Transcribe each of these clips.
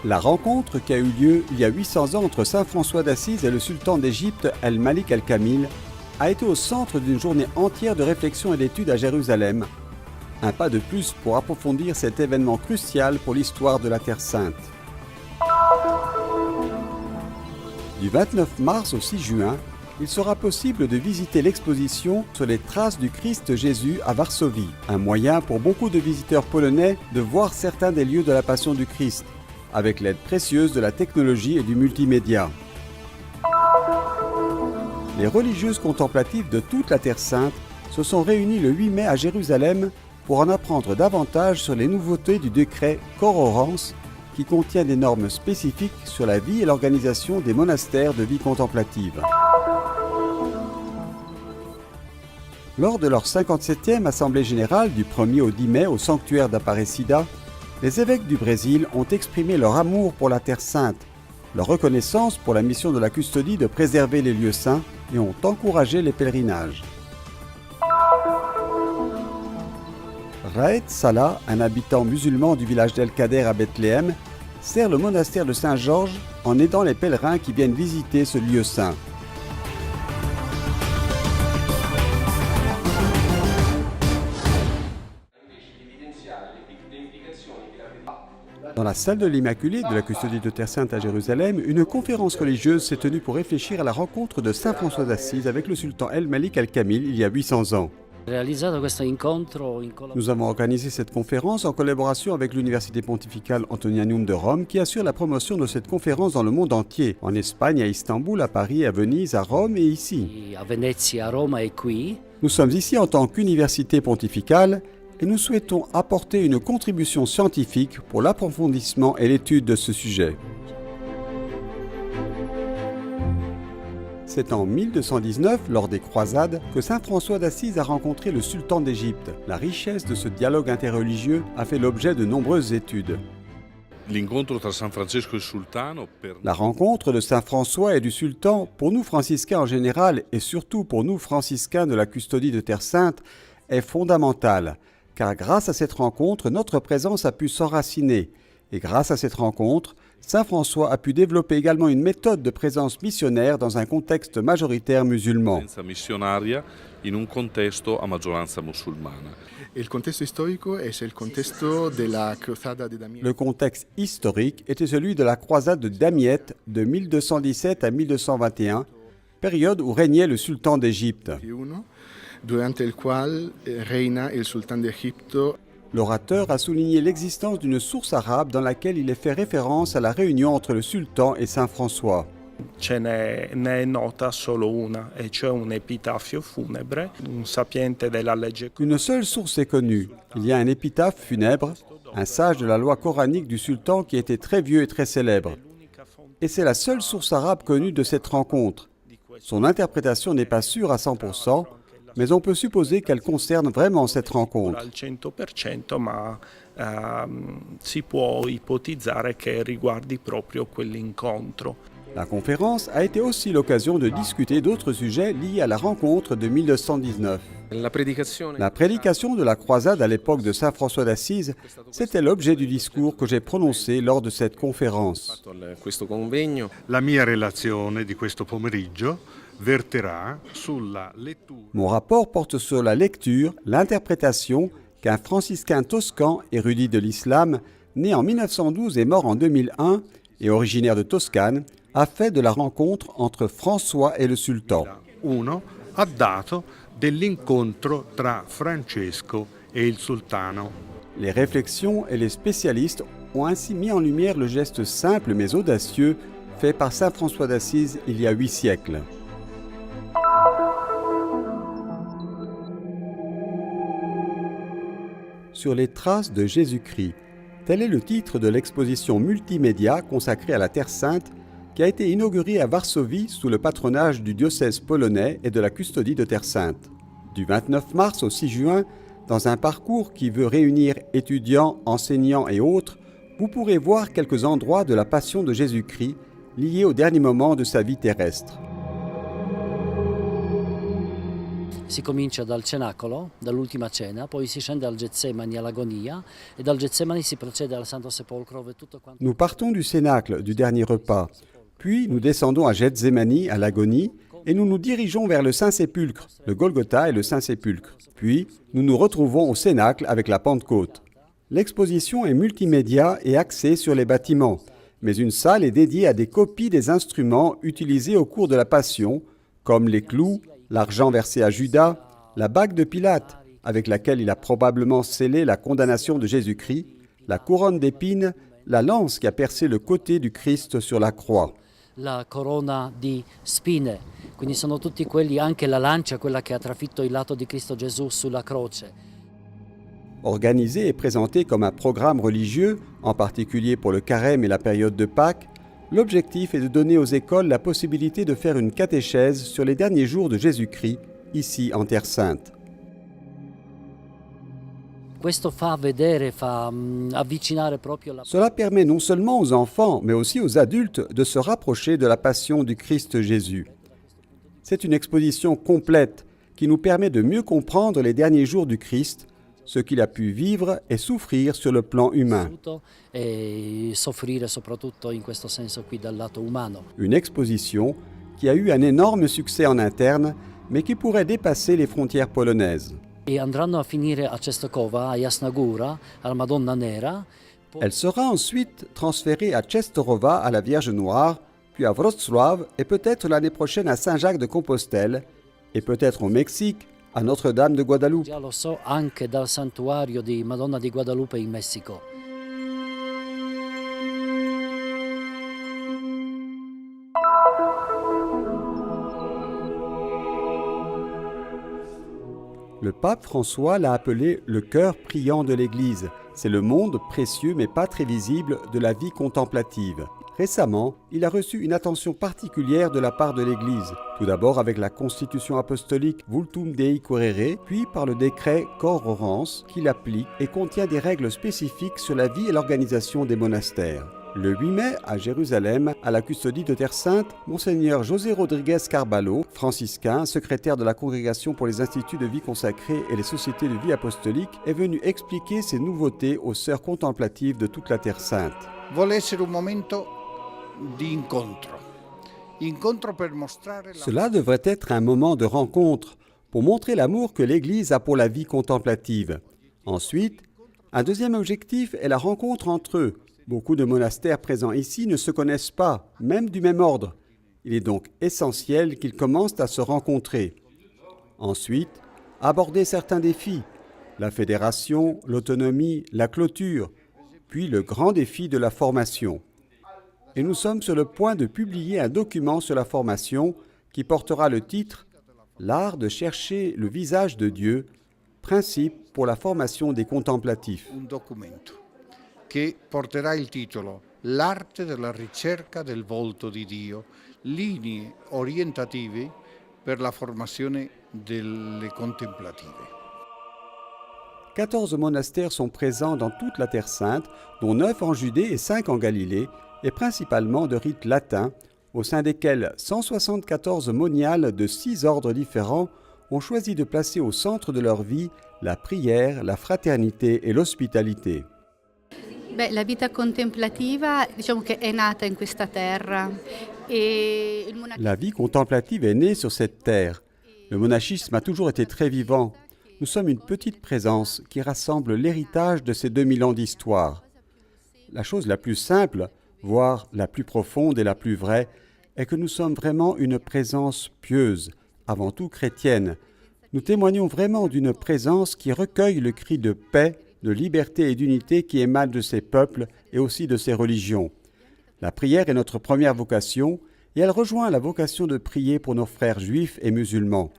La rencontre qui a eu lieu il y a 800 ans entre saint François d'Assise et le sultan d'Égypte Al-Malik Al-Kamil a été au centre d'une journée entière de réflexion et d'études à Jérusalem. Un pas de plus pour approfondir cet événement crucial pour l'histoire de la Terre Sainte. Du 29 mars au 6 juin, il sera possible de visiter l'exposition sur les traces du Christ Jésus à Varsovie, un moyen pour beaucoup de visiteurs polonais de voir certains des lieux de la Passion du Christ, avec l'aide précieuse de la technologie et du multimédia. Les religieuses contemplatives de toute la Terre Sainte se sont réunies le 8 mai à Jérusalem pour en apprendre davantage sur les nouveautés du décret Cor-Orans qui contient des normes spécifiques sur la vie et l'organisation des monastères de vie contemplative. Lors de leur 57e Assemblée générale du 1er au 10 mai au sanctuaire d'Aparecida, les évêques du Brésil ont exprimé leur amour pour la Terre Sainte, leur reconnaissance pour la mission de la custodie de préserver les lieux saints et ont encouragé les pèlerinages. Raed Salah, un habitant musulman du village d'El Kader à Bethléem, sert le monastère de Saint-Georges en aidant les pèlerins qui viennent visiter ce lieu saint. Dans la salle de l'Immaculée de la custodie de Terre Sainte à Jérusalem, une conférence religieuse s'est tenue pour réfléchir à la rencontre de saint François d'Assise avec le sultan El-Malik Al-Kamil il y a 800 ans. Nous avons organisé cette conférence en collaboration avec l'Université pontificale Antonianum de Rome qui assure la promotion de cette conférence dans le monde entier, en Espagne, à Istanbul, à Paris, à Venise, à Rome et ici. Nous sommes ici en tant qu'université pontificale et nous souhaitons apporter une contribution scientifique pour l'approfondissement et l'étude de ce sujet. C'est en 1219, lors des croisades, que saint François d'Assise a rencontré le sultan d'Égypte. La richesse de ce dialogue interreligieux a fait l'objet de nombreuses études. La rencontre de saint François et du sultan, pour nous franciscains en général et surtout pour nous franciscains de la custodie de Terre Sainte, est fondamentale. Car grâce à cette rencontre, notre présence a pu s'enraciner. Et grâce à cette rencontre, saint François a pu développer également une méthode de présence missionnaire dans un contexte majoritaire musulman. Le contexte historique était celui de la croisade de Damiette de 1217 à 1221, période où régnait le sultan d'Égypte. Durante il quale reina il sultan d'Égypte. L'orateur a souligné l'existence d'une source arabe dans laquelle il est fait référence à la réunion entre le sultan et saint François. Ce n'è nota solo una, e cioè un epitaffio funebre, un sapiente della legge. Une seule source est connue. Il y a un épitaphe funèbre, un sage de la loi coranique du sultan qui était très vieux et très célèbre. Et c'est la seule source arabe connue de cette rencontre. Son interprétation n'est pas sûre à 100%, mais on peut supposer qu'elle concerne vraiment cette rencontre. Si può ipotizzare che riguardi proprio quell'incontro. La conférence a été aussi l'occasion de discuter d'autres sujets liés à la rencontre de 1219. La prédication de la croisade à l'époque de saint François d'Assise, c'était l'objet du discours que j'ai prononcé lors de cette conférence. La mia relazione di questo pomeriggio verterà sulla lettura. Mon rapport porte sur la lecture, l'interprétation qu'un franciscain toscan, érudit de l'islam, né en 1912 et mort en 2001 et originaire de Toscane, a fait de la rencontre entre François et le sultan. Uno ha dato dell'incontro tra Francesco e il sultano. Les réflexions et les spécialistes ont ainsi mis en lumière le geste simple mais audacieux fait par saint François d'Assise il y a 8 siècles. Sur les traces de Jésus-Christ. Tel est le titre de l'exposition multimédia consacrée à la Terre Sainte qui a été inaugurée à Varsovie sous le patronage du diocèse polonais et de la custodie de Terre Sainte. Du 29 mars au 6 juin, dans un parcours qui veut réunir étudiants, enseignants et autres, vous pourrez voir quelques endroits de la Passion de Jésus-Christ liés au dernier moment de sa vie terrestre. Si comincia dal cenacolo, dall'ultima cena, poi si scende al Getsemani all'agonia e dal Getsemani si procede al Santo Sepolcro e tutto quanto. Nous partons du cénacle, du dernier repas, puis nous descendons à Gethsémani, à l'agonie, et nous nous dirigeons vers le Saint-Sépulcre, le Golgotha et le Saint-Sépulcre. Puis, nous nous retrouvons au cénacle avec la Pentecôte. L'exposition est multimédia et axée sur les bâtiments, mais une salle est dédiée à des copies des instruments utilisés au cours de la Passion, comme les clous, l'argent versé à Judas, la bague de Pilate, avec laquelle il a probablement scellé la condamnation de Jésus-Christ, la couronne d'épines, la lance qui a percé le côté du Christ sur la croix. La corona di spine, quindi sono tutti quelli, anche la lancia, quella che ha trafitto il lato di Cristo Gesù sulla croce. Organisé et présenté comme un programme religieux, en particulier pour le carême et la période de Pâques, l'objectif est de donner aux écoles la possibilité de faire une catéchèse sur les derniers jours de Jésus-Christ, ici en Terre Sainte. Questo fa vedere, fa avvicinare proprio la... Cela permet non seulement aux enfants, mais aussi aux adultes de se rapprocher de la passion du Christ Jésus. C'est une exposition complète qui nous permet de mieux comprendre les derniers jours du Christ, ce qu'il a pu vivre et souffrir sur le plan humain. E soffrire soprattutto in questo senso qui dal lato umano. Une exposition qui a eu un énorme succès en interne, mais qui pourrait dépasser les frontières polonaises. E andranno a finire a Częstochowa, a Jasna Góra, alla Madonna Nera. Elle sera ensuite transférée à Częstochowa, à la Vierge Noire, puis à Wrocław et peut-être l'année prochaine à Saint-Jacques-de-Compostelle, et peut-être au Mexique, à Notre-Dame de Guadalupe. Già lo so, anche dal santuario di Madonna di Guadalupe in Messico. Le pape François l'a appelé le cœur priant de l'Église. C'est le monde précieux mais pas très visible de la vie contemplative. Récemment, il a reçu une attention particulière de la part de l'Église. Tout d'abord avec la constitution apostolique Vultum Dei Curere, puis par le décret Cor Orans qui l'applique et contient des règles spécifiques sur la vie et l'organisation des monastères. Le 8 mai, à Jérusalem, à la custodie de Terre Sainte, Monseigneur José Rodriguez Carballo, franciscain, secrétaire de la Congrégation pour les instituts de vie consacrée et les sociétés de vie apostolique, est venu expliquer ces nouveautés aux sœurs contemplatives de toute la Terre Sainte. Vuole essere un momento di incontro. Cela devrait être un moment de rencontre pour montrer l'amour que l'Église a pour la vie contemplative. Ensuite, un deuxième objectif est la rencontre entre eux. Beaucoup de monastères présents ici ne se connaissent pas, même du même ordre. Il est donc essentiel qu'ils commencent à se rencontrer. Ensuite, aborder certains défis, la fédération, l'autonomie, la clôture, puis le grand défi de la formation. Et nous sommes sur le point de publier un document sur la formation qui portera le titre « L'art de chercher le visage de Dieu, principe pour la formation des contemplatifs ». Un documento che porterà il titolo L'arte della ricerca del volto di Dio, linee orientative per la formazione delle contemplative. 14 monastères sont présents dans toute la Terre Sainte, dont 9 en Judée et 5 en Galilée, et principalement de rite latin, au sein desquels 174 moniales de 6 ordres différents ont choisi de placer au centre de leur vie la prière, la fraternité et l'hospitalité. La vita contemplativa, diciamo che è nata in questa terra. La vie contemplative est née sur cette terre. Le monachisme a toujours été très vivant. Nous sommes une petite présence qui rassemble l'héritage de ces 2000 ans d'histoire. La chose la plus simple, voire la plus profonde et la plus vraie, est que nous sommes vraiment une présence pieuse, avant tout chrétienne. Nous témoignons vraiment d'une présence qui recueille le cri de paix, de liberté et d'unité qui émane de ces peuples et aussi de ces religions. La prière est notre première vocation et elle rejoint la vocation de prier pour nos frères juifs et musulmans.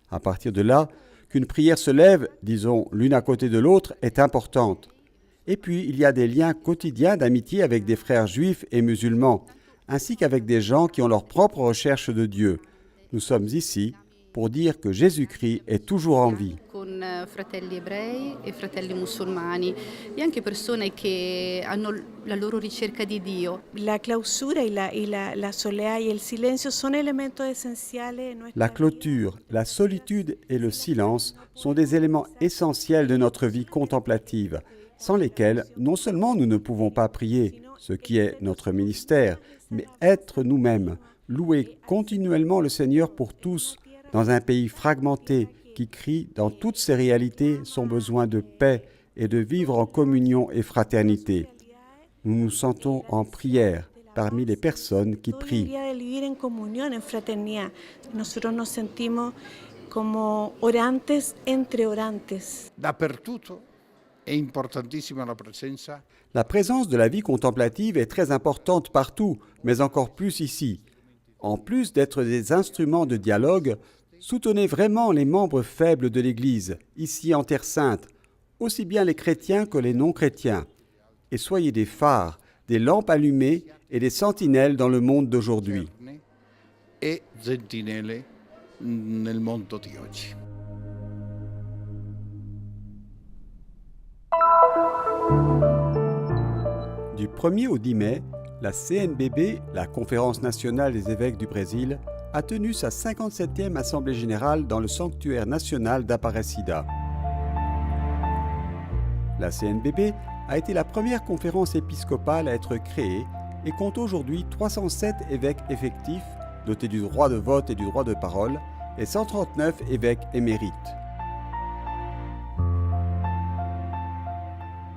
À partir de là, qu'une prière se lève, disons, l'une à côté de l'autre, est importante. Et puis, il y a des liens quotidiens d'amitié avec des frères juifs et musulmans, ainsi qu'avec des gens qui ont leur propre recherche de Dieu. Nous sommes ici pour dire que Jésus-Christ est toujours en vie. Con fratelli ebrei e fratelli musulmani e anche persone che hanno la loro ricerca di Dio. La clausura y la soledad y el silencio son elementos esenciales en nuestra La clôture, la solitude et le silence sont des éléments essentiels de notre vie contemplative, sans lesquels non seulement nous ne pouvons pas prier, ce qui est notre ministère, mais être nous-mêmes, louer continuellement le Seigneur pour tous, dans un pays fragmenté qui crie dans toutes ses réalités son besoin de paix et de vivre en communion et fraternité. Nous nous sentons en prière parmi les personnes qui prient. de vivir en comunión, en fraternidad. Nosotros nos sentimos como orantes entre orantes. Dappertutto è importantissima la presenza La présence de la vie contemplative est très importante partout, mais encore plus ici. En plus d'être des instruments de dialogue, soutenez vraiment les membres faibles de l'Église, ici en Terre Sainte, aussi bien les chrétiens que les non-chrétiens. Et soyez des phares, des lampes allumées et des sentinelles dans le monde d'aujourd'hui. e sentinelle nel mondo di oggi. Du 1er au 10 mai, la CNBB, la Conférence nationale des évêques du Brésil, a tenu sa 57e Assemblée générale dans le sanctuaire national d'Aparecida. La CNBB a été la première conférence épiscopale à être créée et compte aujourd'hui 307 évêques effectifs, dotés du droit de vote et du droit de parole, et 139 évêques émérites.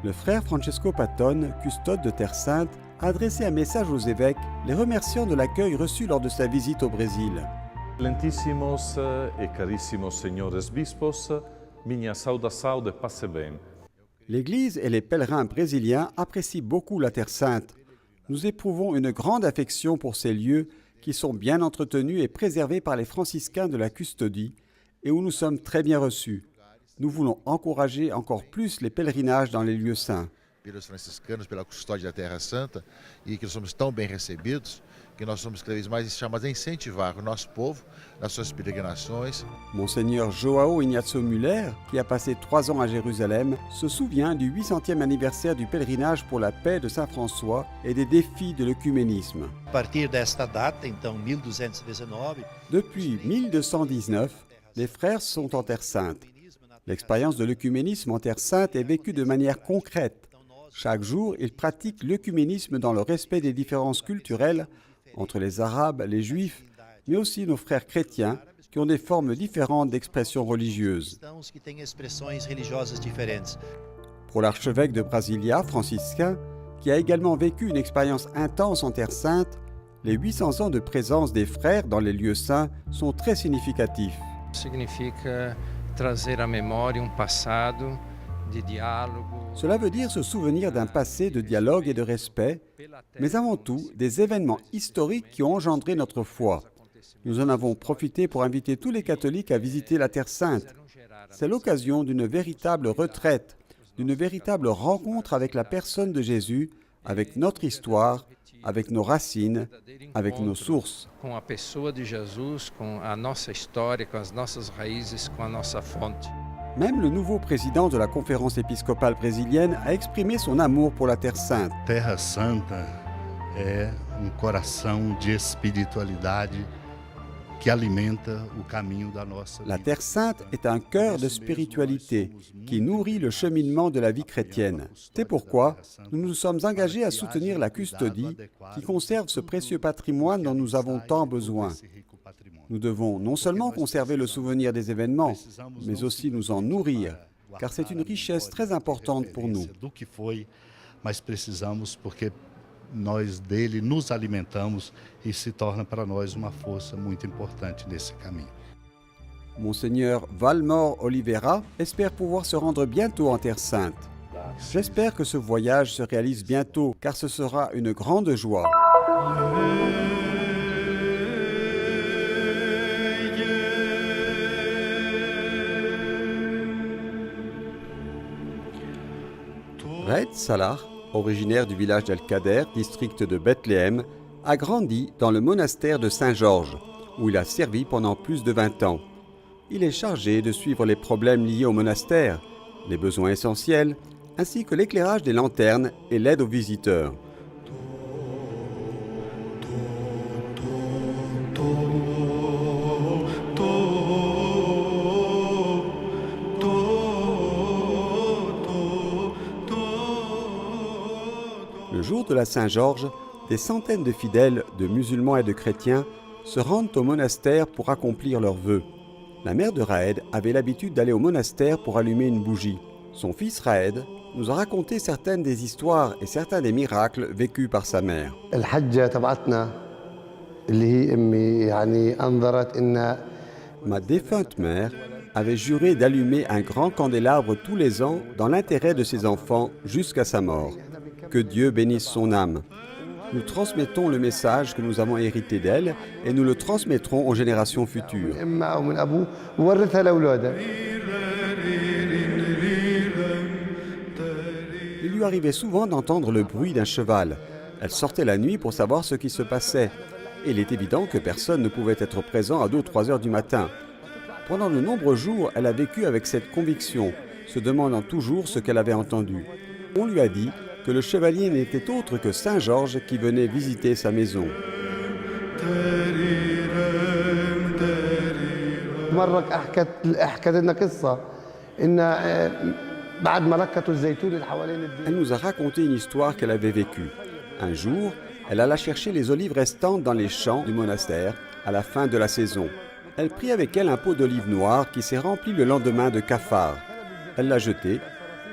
Le frère Francesco Patton, custode de Terre Sainte, a adressé un message aux évêques, les remerciant de l'accueil reçu lors de sa visite au Brésil. Lentissimos e carissimos senhores bispos, minha saudação de pace bem. L'Église et les pèlerins brésiliens apprécient beaucoup la Terre Sainte. Nous éprouvons une grande affection pour ces lieux qui sont bien entretenus et préservés par les franciscains de la custodie et où nous sommes très bien reçus. Nous voulons encourager encore plus les pèlerinages dans les lieux saints. Pelos franciscanos, pela custódia da Terra Santa, e que nós somos tão bem recebidos, que nós somos cada vez mais chamados a incentivar o nosso povo nas suas peregrinações. Monseigneur João Ignacio Müller, qui a passé 3 ans à Jérusalem, se souvient du 800e anniversaire du pèlerinage pour la paix de Saint François et des défis de l'œcuménisme. A partir desta data, então 1219, Depuis 1219, les frères sont en Terre Sainte. L'expérience de l'œcuménisme en Terre Sainte est vécue de manière concrète. Chaque jour, ils pratiquent l'œcuménisme dans le respect des différences culturelles entre les Arabes, les Juifs, mais aussi nos frères chrétiens qui ont des formes différentes d'expression religieuse. cristãos que têm expressões religiosas diferentes. Pour l'archevêque de Brasilia, franciscain, qui a également vécu une expérience intense en Terre Sainte, les 800 ans de présence des frères dans les lieux saints sont très significatifs. Significa trazer à memória passado de diálogo. Cela veut dire se souvenir d'un passé de dialogue et de respect, mais avant tout des événements historiques qui ont engendré notre foi. Nous en avons profité pour inviter tous les catholiques à visiter la Terre Sainte. C'est l'occasion d'une véritable retraite, d'une véritable rencontre avec la personne de Jésus, avec notre histoire, avec nos racines, avec nos sources. Com a pessoa de Jesus, com a nossa história, com as nossas raízes, com a nossa fonte. Même le nouveau président de la conférence épiscopale brésilienne a exprimé son amour pour la Terre Sainte. Terra Santa é coração de espiritualidade que alimenta o caminho da nossa vida. La Terre Sainte est un cœur de spiritualité qui nourrit le cheminement de la vie chrétienne. C'est pourquoi nous nous sommes engagés à soutenir la custodie qui conserve ce précieux patrimoine dont nous avons tant besoin. Nous devons non seulement conserver le souvenir des événements, mais aussi nous en nourrir, car c'est une richesse très importante pour nous. Do que foi, mas precisamos porque nós dele nos alimentamos e se torna para nós uma força muito importante nesse caminho. Monseigneur Valmor Oliveira espère pouvoir se rendre bientôt en Terre Sainte. J'espère que ce voyage se réalise bientôt, car ce sera une grande joie. Raed Salah, originaire du village d'El-Kader, district de Bethléem, a grandi dans le monastère de Saint-Georges, où il a servi pendant plus de 20 ans. Il est chargé de suivre les problèmes liés au monastère, les besoins essentiels, ainsi que l'éclairage des lanternes et l'aide aux visiteurs. Le jour de la Saint-Georges, des centaines de fidèles, de musulmans et de chrétiens, se rendent au monastère pour accomplir leurs vœux. La mère de Raed avait l'habitude d'aller au monastère pour allumer une bougie. Son fils Raed nous a raconté certaines des histoires et certains des miracles vécus par sa mère. Ma défunte mère avait juré d'allumer un grand candélabre tous les ans dans l'intérêt de ses enfants jusqu'à sa mort. Que Dieu bénisse son âme. Nous transmettons le message que nous avons hérité d'elle et nous le transmettrons aux générations futures. Il lui arrivait souvent d'entendre le bruit d'un cheval. Elle sortait la nuit pour savoir ce qui se passait. Et il est évident que personne ne pouvait être présent à 2 ou 3 heures du matin. Pendant de nombreux jours, elle a vécu avec cette conviction, se demandant toujours ce qu'elle avait entendu. On lui a dit que le chevalier n'était autre que Saint Georges qui venait visiter sa maison. Elle nous a raconté une histoire qu'elle avait vécue. Un jour, elle alla chercher les olives restantes dans les champs du monastère à la fin de la saison. Elle prit avec elle un pot d'olives noires qui s'est rempli le lendemain de cafards. Elle l'a jeté,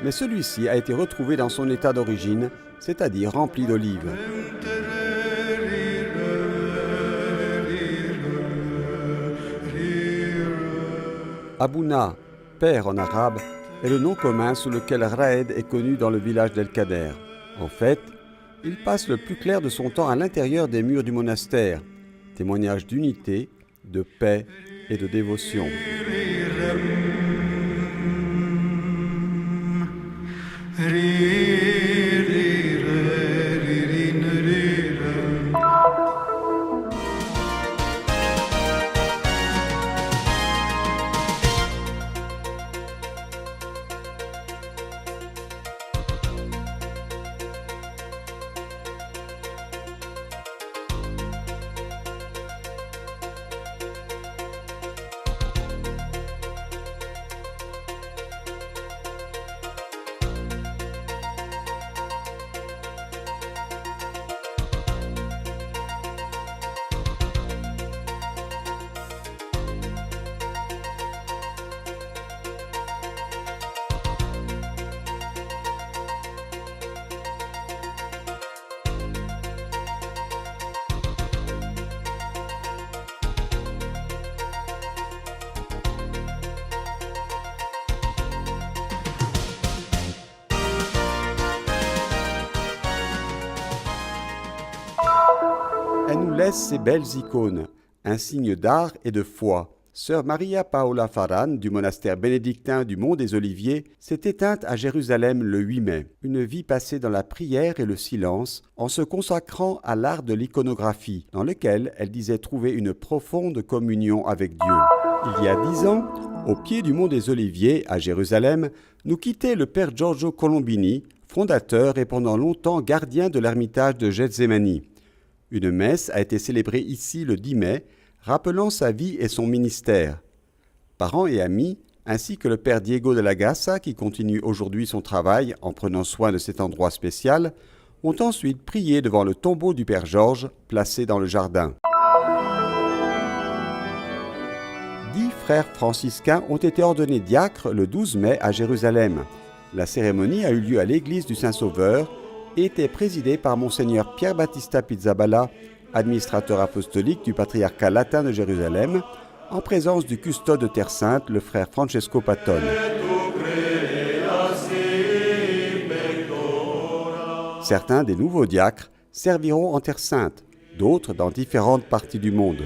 mais celui-ci a été retrouvé dans son état d'origine, c'est-à-dire rempli d'olives. Abouna, père en arabe, est le nom commun sous lequel Raed est connu dans le village d'El Kader. En fait, il passe le plus clair de son temps à l'intérieur des murs du monastère, témoignage d'unité, de paix et de dévotion. Elle nous laisse ces belles icônes, un signe d'art et de foi. Sœur Maria Paola Farran, du monastère bénédictin du Mont des Oliviers, s'est éteinte à Jérusalem le 8 mai. Une vie passée dans la prière et le silence, en se consacrant à l'art de l'iconographie, dans lequel elle disait trouver une profonde communion avec Dieu. Il y a 10 ans, au pied du Mont des Oliviers, à Jérusalem, nous quittait le père Giorgio Colombini, fondateur et pendant longtemps gardien de l'ermitage de Gethsémani. Une messe a été célébrée ici le 10 mai, rappelant sa vie et son ministère. Parents et amis, ainsi que le père Diego de la Gassa, qui continue aujourd'hui son travail en prenant soin de cet endroit spécial, ont ensuite prié devant le tombeau du père Georges, placé dans le jardin. 10 frères franciscains ont été ordonnés diacres le 12 mai à Jérusalem. La cérémonie a eu lieu à l'église du Saint-Sauveur et était présidée par Monseigneur Pierre Battista Pizzaballa, administrateur apostolique du patriarcat latin de Jérusalem, en présence du custode de Terre Sainte, le frère Francesco Patton. Certains des nouveaux diacres serviront en Terre Sainte, d'autres dans différentes parties du monde.